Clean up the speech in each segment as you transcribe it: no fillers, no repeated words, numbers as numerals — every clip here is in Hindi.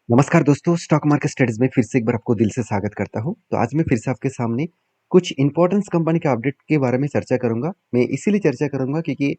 नमस्कार दोस्तों, स्टॉक मार्केट स्टडीज में फिर से एक बार आपको दिल से स्वागत करता हूं। तो आज मैं फिर से आपके सामने कुछ इंपॉर्टेंस कंपनी के अपडेट के बारे में चर्चा करूंगा। मैं इसीलिए चर्चा करूंगा क्योंकि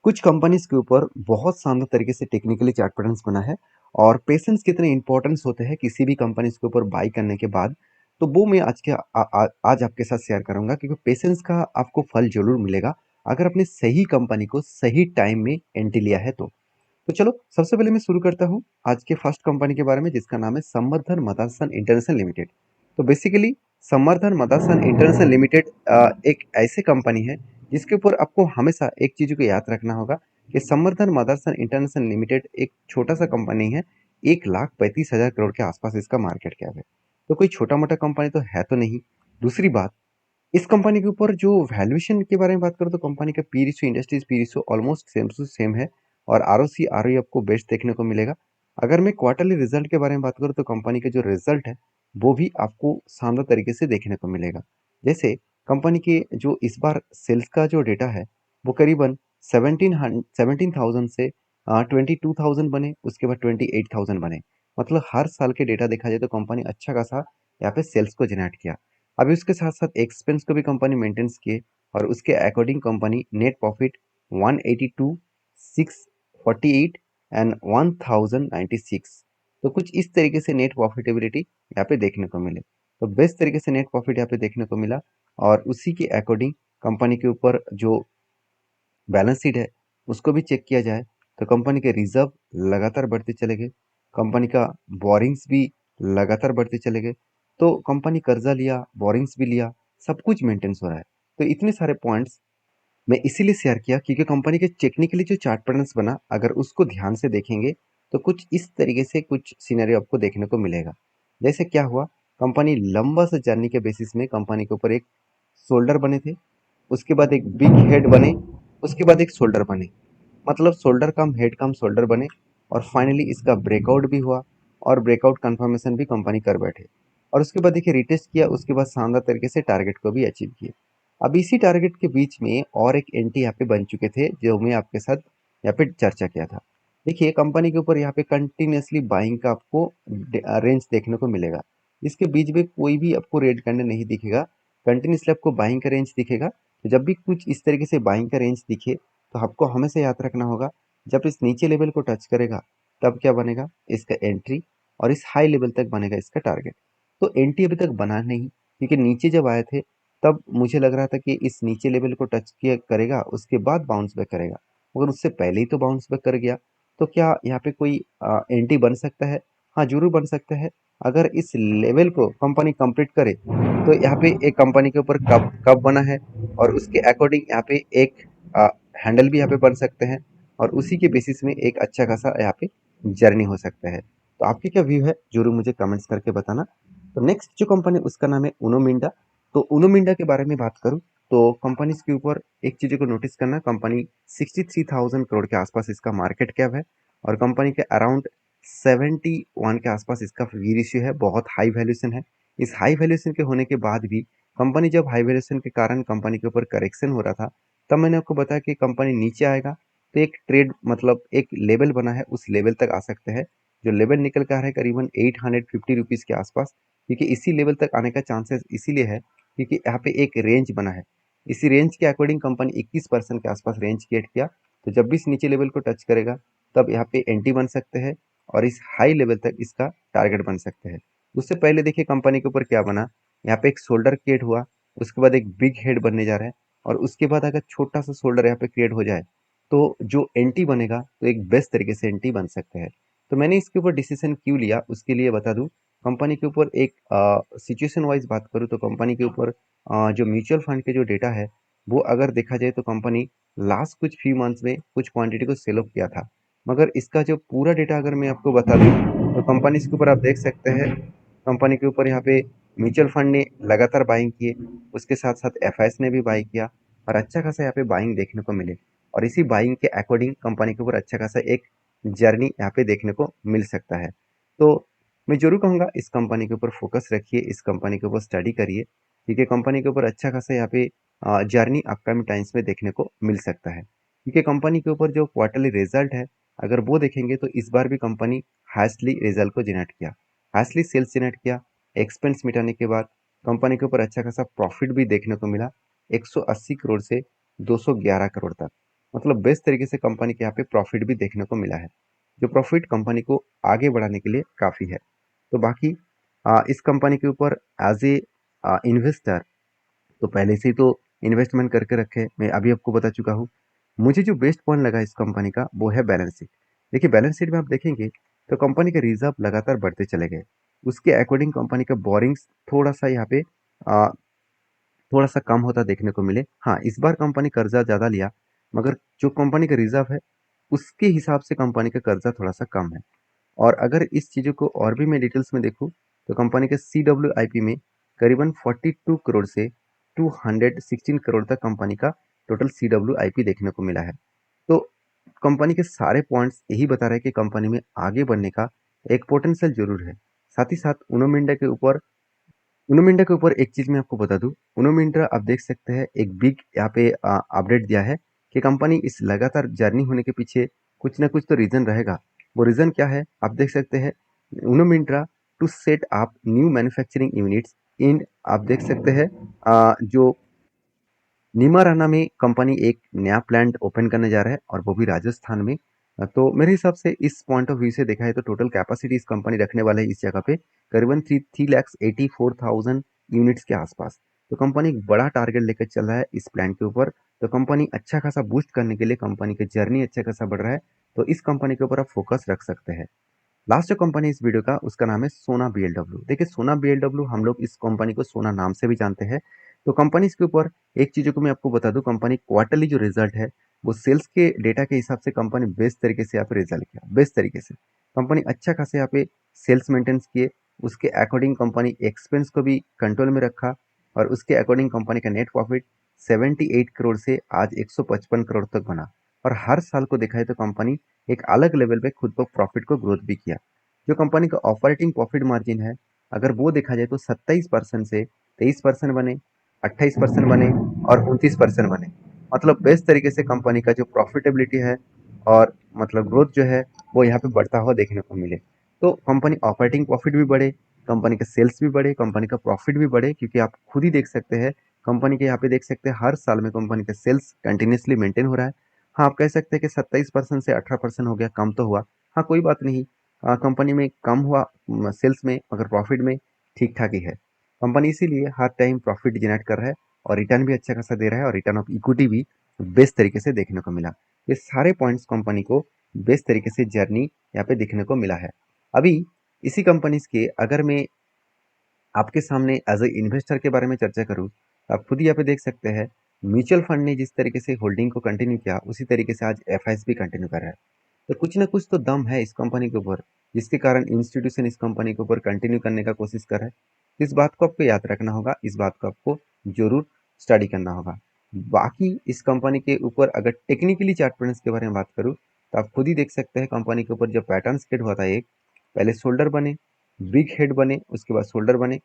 कुछ कंपनीज के ऊपर बहुत शानदार तरीके से टेक्निकली चार्ट पैटर्न्स बना है और पेशेंस कितने इंपॉर्टेंस होते हैं किसी भी कंपनीज के ऊपर बाई करने के बाद। तो वो मैं आज आपके साथ शेयर करूंगा क्योंकि पेशेंस का आपको फल जरूर मिलेगा अगर आपने सही कंपनी को सही टाइम में एंट्री लिया है तो चलो सबसे पहले मैं शुरू करता हूँ आज के फर्स्ट कंपनी के बारे में जिसका नाम है संवर्धन मदरसन इंटरनेशनल लिमिटेड। तो बेसिकली संवर्धन मदरसन इंटरनेशनल लिमिटेड एक ऐसे कंपनी है जिसके ऊपर आपको हमेशा एक चीज को याद रखना होगा कि संवर्धन मदरसन इंटरनेशनल लिमिटेड एक छोटा सा कंपनी है। 1,35,000 करोड़ के आसपास इसका मार्केट कैप है। तो कोई छोटा मोटा कंपनी तो नहीं। दूसरी बात, इस कंपनी के ऊपर जो वैल्यूएशन के बारे में बात करो तो कंपनी का P ratio industries P ratio almost same to same है और आरओसी आरओई आपको बेस्ट देखने को मिलेगा। अगर मैं क्वार्टरली रिजल्ट के बारे में बात करूँ तो कंपनी के जो रिजल्ट है वो भी आपको शानदार तरीके से देखने को मिलेगा। जैसे कंपनी के जो इस बार सेल्स का जो डेटा है वो करीबन 17,000 से 22,000 बने, उसके बाद 28,000 बने। मतलब हर साल के डेटा देखा जाए तो कंपनी अच्छा खासा यहाँ पे सेल्स को जनरेट किया। अभी उसके साथ साथ एक्सपेंस को भी कंपनी मेंटेन्स किए और उसके according company net profit 182, 648 and 1096। तो कुछ इस तरीके से नेट प्रॉफिटेबिलिटी यहाँ पे देखने को मिले। तो बेस्ट तरीके से नेट प्रॉफिट यहाँ पे देखने को मिला और उसी के अकॉर्डिंग कंपनी के ऊपर जो बैलेंस शीट है उसको भी चेक किया जाए तो कंपनी के रिजर्व लगातार बढ़ते चले गए, कंपनी का बोरिंग्स भी लगातार बढ़ते चले गए। तो कंपनी कर्जा लिया, बोरिंग्स भी लिया, सब कुछ मेंटेन्स हो रहा है। तो इतने सारे पॉइंट्स मैं इसीलिए शेयर किया क्योंकि कंपनी के टेक्निकली जो चार्ट पैटर्न्स बना अगर उसको ध्यान से देखेंगे तो कुछ इस तरीके से कुछ सिनेरियो आपको देखने को मिलेगा। जैसे क्या हुआ, कंपनी लंबा सा जर्नी के बेसिस में कंपनी के ऊपर एक शोल्डर बने थे, उसके बाद एक बिग हेड बने, उसके बाद एक शोल्डर बने। मतलब शोल्डर कम हेड कम शोल्डर बने और फाइनली इसका ब्रेकआउट भी हुआ और ब्रेकआउट कंफर्मेशन भी कंपनी कर बैठे और उसके बाद देखिए रिटेस्ट किया, उसके बाद शानदार तरीके से टारगेट को भी अचीव किया। अब इसी टारगेट के बीच में और एक एंटी यहाँ पे बन चुके थे जो मैं आपके साथ यहाँ पे चर्चा किया था। देखिए कंपनी के ऊपर यहाँ पे कंटिन्यूसली बाइंग का आपको रेंज देखने को मिलेगा। इसके बीच में कोई भी आपको रेड कैंडल नहीं दिखेगा, कंटिन्यूसली आपको बाइंग का रेंज दिखेगा। तो जब भी कुछ इस तरीके से बाइंग का रेंज दिखे तो आपको हमेशा याद रखना होगा जब इस नीचे लेवल को टच करेगा तब क्या बनेगा, इसका एंट्री और इस हाई लेवल तक बनेगा इसका टारगेट। तो एंट्री अभी तक बना नहीं क्योंकि नीचे जब आए थे तब मुझे लग रहा था कि इस नीचे लेवल को टच किया करेगा उसके बाद बाउंस बैक करेगा, मगर उससे पहले ही तो बाउंस बैक कर गया। तो क्या यहाँ पे कोई एंट्री बन सकता है? हाँ जरूर बन सकता है। अगर इस लेवल को कंपनी कंप्लीट करे तो यहाँ पे एक कंपनी के ऊपर कब कब बना है और उसके अकॉर्डिंग यहाँ पे एक हैंडल भी यहाँ पे बन सकते हैं और उसी के बेसिस में एक अच्छा खासा यहाँ पे जर्नी हो सकता है। तो आपके क्या व्यू है जरूर मुझे कमेंट्स करके बताना। तो नेक्स्ट जो कंपनी उसका नाम है उनो मिंडा। तो उनो मिंडा के बारे में बात करूं तो कंपनी के ऊपर एक चीज को नोटिस करना, कंपनी 63,000 करोड़ के आसपास इसका मार्केट कैप है और कंपनी के अराउंड 71 के आसपास इसका वी रेशियो है, बहुत हाई वैल्यूएशन है। इस हाई वैल्यूएशन के होने के बाद भी कंपनी जब हाई वैल्यूएशन के कारण कंपनी के ऊपर करेक्शन हो रहा था तब मैंने आपको बताया कि कंपनी नीचे आएगा तो एक ट्रेड मतलब एक लेवल बना है उस लेवल तक आ सकते हैं। जो लेवल निकल कर आ रहा है करीबन 850 रुपीज के आसपास, क्योंकि इसी लेवल तक आने का चांसेस इसीलिए है क्योंकि यहाँ पे एक रेंज बना है। इसी रेंज के अकॉर्डिंग कंपनी 21% के आसपास रेंज क्रिएट किया। तो जब भी इस नीचे लेवल को टच करेगा तब यहाँ पे एंट्री बन सकते हैं और इस हाई लेवल तक इसका टारगेट बन सकते हैं। उससे पहले देखिए कंपनी के ऊपर क्या बना, यहाँ पे एक शोल्डर क्रिएट हुआ, उसके बाद एक बिग हेड बनने जा रहा है और उसके बाद अगर छोटा सा शोल्डर यहाँ पे क्रिएट हो जाए तो जो एंट्री बनेगा तो एक बेस्ट तरीके से एंट्री बन सकते हैं। तो मैंने इसके ऊपर डिसीजन क्यों लिया उसके लिए बता दूं। कंपनी के ऊपर एक सिचुएशन वाइज बात करूँ तो कंपनी के ऊपर जो म्यूचुअल फंड के जो डेटा है वो अगर देखा जाए तो कंपनी लास्ट कुछ फ्यू मंथ्स में कुछ क्वांटिटी को सेल ऑफ किया था, मगर इसका जो पूरा डेटा अगर मैं आपको बता दूं तो कंपनी इसके ऊपर आप देख सकते हैं कंपनी के ऊपर यहाँ पे म्यूचुअल फंड ने लगातार बाइंग किए, उसके साथ साथ एफआईएस ने भी बाई किया और अच्छा खासा यहाँ पे बाइंग देखने को मिले और इसी बाइंग के अकॉर्डिंग कंपनी के ऊपर अच्छा खासा एक जर्नी यहाँ पे देखने को मिल सकता है। तो मैं जरूर कहूँगा इस कंपनी के ऊपर फोकस रखिए, इस कंपनी के ऊपर स्टडी करिए क्योंकि कंपनी के ऊपर अच्छा खासा यहाँ पे जर्नी अपकमिंग टाइम्स में देखने को मिल सकता है। क्योंकि कंपनी के ऊपर जो क्वार्टरली रिजल्ट है अगर वो देखेंगे तो इस बार भी कंपनी हाईएस्टली रिजल्ट को जनरेट किया, हाईएस्टली सेल्स जनरेट किया। एक्सपेंस मिटाने के बाद कंपनी के ऊपर अच्छा खासा प्रॉफिट भी देखने को मिला, 180 करोड़ से 211 करोड़ तक। मतलब बेस्ट तरीके से कंपनी के यहाँ पे प्रॉफिट भी देखने को मिला है, जो प्रॉफिट कंपनी को आगे बढ़ाने के लिए काफ़ी है। तो बाकी इस कंपनी के ऊपर एज ए इन्वेस्टर तो पहले से ही तो इन्वेस्टमेंट करके रखे, मैं अभी आपको बता चुका हूँ। मुझे जो बेस्ट पॉइंट लगा इस कंपनी का वो है बैलेंस शीट। देखिए बैलेंस शीट में आप देखेंगे तो कंपनी के रिजर्व लगातार बढ़ते चले गए, उसके अकॉर्डिंग कंपनी का बोरिंग्स थोड़ा सा यहाँ पे थोड़ा सा कम होता देखने को मिले। हाँ, इस बार कंपनी कर्जा ज़्यादा लिया, मगर जो कंपनी का रिजर्व है उसके हिसाब से कंपनी का कर्जा थोड़ा सा कम है। और अगर इस चीज़ों को और भी मैं डिटेल्स में देखूँ तो कंपनी के CWIP में करीबन 42 करोड़ से 216 करोड़ तक कंपनी का टोटल CWIP देखने को मिला है। तो कंपनी के सारे पॉइंट्स यही बता रहे हैं कि कंपनी में आगे बढ़ने का एक पोटेंशियल जरूर है। साथ ही साथ उनो मिंडा के ऊपर एक चीज़ मैं आपको बता दूं, उनो मिंडा आप देख सकते हैं एक बिग यहाँ पे अपडेट दिया है कि कंपनी इस लगातार जर्नी होने के पीछे कुछ ना कुछ तो रीज़न रहेगा। वो रीज़न क्या है आप देख सकते हैं, Uno Minda to set up new manufacturing units in, आप देख सकते हैं जो नीमाराना में कंपनी एक नया प्लांट ओपन करने जा रहा है और वो भी राजस्थान में। तो मेरे हिसाब से इस पॉइंट ऑफ व्यू से देखा है तो टोटल कैपेसिटी इस कंपनी रखने वाले है इस जगह पे करीबन 3,84,000 यूनिट्स के आसपास। तो कंपनी एक बड़ा टारगेट लेकर चल रहा है इस प्लांट के ऊपर। तो कंपनी अच्छा खासा बूस्ट करने के लिए कंपनी की जर्नी अच्छा खासा बढ़ रहा है, तो इस कंपनी के ऊपर आप फोकस रख सकते हैं। लास्ट जो कंपनी इस वीडियो का उसका नाम है सोना BLW। देखिए सोना BLW हम लोग इस कंपनी को सोना नाम से भी जानते हैं। तो कंपनी के ऊपर एक चीज़ों को मैं आपको बता दूं, कंपनी क्वार्टरली जो रिजल्ट है वो सेल्स के डेटा के हिसाब से कंपनी बेस्ट तरीके से यहाँ पे रिजल्ट किया, बेस्ट तरीके से कंपनी अच्छा खासा यहाँ पे सेल्स मेंटेन्स किए, उसके अकॉर्डिंग कंपनी एक्सपेंस को भी कंट्रोल में रखा और उसके अकॉर्डिंग कंपनी का नेट प्रॉफिट 78 करोड़ से आज 155 करोड़ तक बना। और हर साल को देखा है तो कंपनी एक अलग लेवल पे खुद को प्रॉफिट को ग्रोथ भी किया। जो कंपनी का ऑपरेटिंग प्रॉफिट मार्जिन है अगर वो देखा जाए तो 27% से 23% बने, 28% बने और 29% बने। मतलब बेस्ट तरीके से कंपनी का जो प्रॉफिटेबिलिटी है और मतलब ग्रोथ जो है वो यहाँ पे बढ़ता हुआ देखने को मिले। तो कंपनी ऑपरेटिंग प्रॉफिट भी बढ़े, कंपनी का सेल्स भी बढ़े, कंपनी का प्रॉफिट भी बढ़े, क्योंकि आप खुद ही देख सकते हैं कंपनी के यहाँ पे देख सकते हैं हर साल में कंपनी का सेल्स कंटिन्यूसली मेंटेन हो रहा है। हाँ, आप कह सकते हैं कि 27% से 18% हो गया, कम तो हुआ। हाँ, कोई बात नहीं, कंपनी में कम हुआ सेल्स में, मगर प्रॉफिट में ठीक ठाक ही है। कंपनी इसीलिए हर टाइम प्रॉफिट जनरेट कर रहा है और रिटर्न भी अच्छा खासा दे रहा है और रिटर्न ऑफ इक्विटी भी बेस्ट तरीके से देखने को मिला। ये सारे पॉइंट्स कंपनी को बेस्ट तरीके से जर्नी यहाँ पे देखने को मिला है। अभी इसी कंपनीज के अगर मैं आपके सामने एज ए इन्वेस्टर के बारे में चर्चा करूँ तो आप खुद ही यहाँ पे देख सकते हैं म्यूचुअल फंड ने जिस तरीके से होल्डिंग को कंटिन्यू किया उसी तरीके से आज FIs भी कंटिन्यू कर रहा है। तो कुछ ना कुछ तो दम है इस कंपनी के ऊपर, जिसके कारण इंस्टीट्यूशन इस कंपनी के ऊपर कंटिन्यू करने का कोशिश कर रहा है। इस बात को आपको याद रखना होगा, इस बात को आपको जरूर स्टडी करना होगा। बाकी इस कंपनी के ऊपर अगर टेक्निकली चार्ट पैटर्न्स के बारे में बात करूँ तो आप खुद ही देख सकते हैं कंपनी के ऊपर जो पैटर्न क्रिएट हुआ था, एक पहले शोल्डर बने, बिग हेड बने, उसके बाद शोल्डर बने,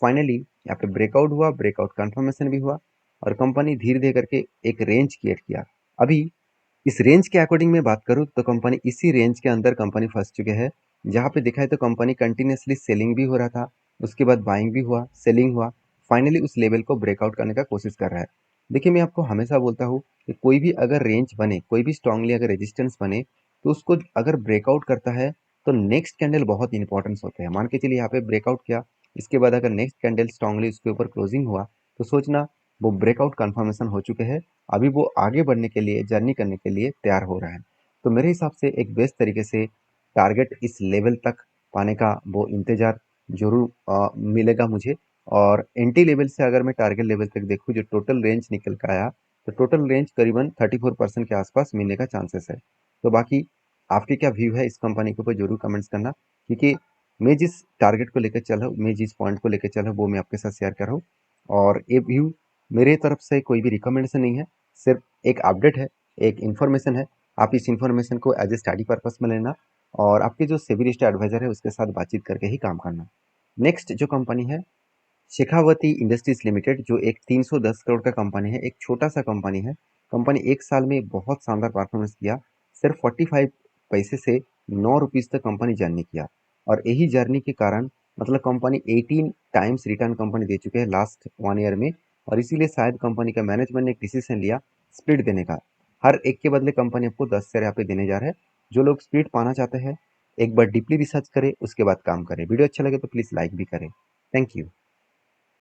फाइनली यहाँ पे ब्रेकआउट हुआ, ब्रेकआउट कंफर्मेशन भी हुआ और कंपनी धीरे धीरे करके एक रेंज क्रिएट किया। अभी इस रेंज के अकॉर्डिंग मैं बात करूँ तो कंपनी इसी रेंज के अंदर कंपनी फंस चुके हैं, जहाँ पे देखा है तो कंपनी कंटिन्यूसली सेलिंग भी हो रहा था, उसके बाद बाइंग भी हुआ, सेलिंग हुआ, फाइनली उस लेवल को ब्रेकआउट करने का कोशिश कर रहा है। देखिए मैं आपको हमेशा बोलता हूँ कि कोई भी अगर रेंज बने, कोई भी स्ट्रांगली अगर रेजिस्टेंस बने तो उसको अगर ब्रेकआउट करता है तो नेक्स्ट कैंडल बहुत इंपॉर्टेंस होते हैं। मान के चलिए यहाँ पे ब्रेकआउट किया, इसके बाद अगर नेक्स्ट कैंडल स्ट्रांगली उसके ऊपर क्लोजिंग हुआ तो सोचना वो ब्रेकआउट कंफर्मेशन हो चुके हैं, अभी वो आगे बढ़ने के लिए जर्नी करने के लिए तैयार हो रहा है। तो मेरे हिसाब से एक बेस्ट तरीके से टारगेट इस लेवल तक पाने का वो इंतजार जरूर मिलेगा मुझे। और एंटी लेवल से अगर मैं टारगेट लेवल तक देखूँ जो टोटल रेंज निकल कर आया तो टोटल रेंज करीबन 34% के आसपास मिलने का चांसेस है। तो बाकी आपके क्या व्यू है इस कंपनी के ऊपर जरूर कमेंट्स करना, क्योंकि मैं जिस टारगेट को लेकर चल रहा हूँ, मैं जिस पॉइंट को लेकर चल रहा हूँ वो मैं आपके साथ शेयर कर रहा हूँ। और ये व्यू मेरे तरफ से कोई भी रिकमेंडेशन नहीं है, सिर्फ एक अपडेट है, एक इन्फॉर्मेशन है। आप इस इन्फॉर्मेशन को एज ए स्टडी पर्पस में लेना और आपके जो सेबी रजिस्टर्ड एडवाइजर है उसके साथ बातचीत करके ही काम करना। नेक्स्ट जो कंपनी है शेखावती इंडस्ट्रीज लिमिटेड, जो एक 310 करोड़ का कंपनी है, एक छोटा सा कंपनी है। कंपनी एक साल में बहुत शानदार परफॉर्मेंस किया, सिर्फ पैसे से 9 रुपीज़ तक कंपनी जर्नी किया और यही जर्नी के कारण मतलब कंपनी 18 टाइम्स रिटर्न कंपनी दे चुके हैं लास्ट 1 ईयर में। और इसीलिए शायद कंपनी का मैनेजमेंट ने एक डिसीजन लिया स्प्लिट देने का। हर एक के बदले कंपनी आपको 10 शेयर यहाँ पे देने जा रहा है। जो लोग स्प्लिट पाना चाहते हैं एक बार डीपली रिसर्च करें, उसके बाद काम करें। वीडियो अच्छा लगे तो प्लीज़ लाइक भी करें। Thank you.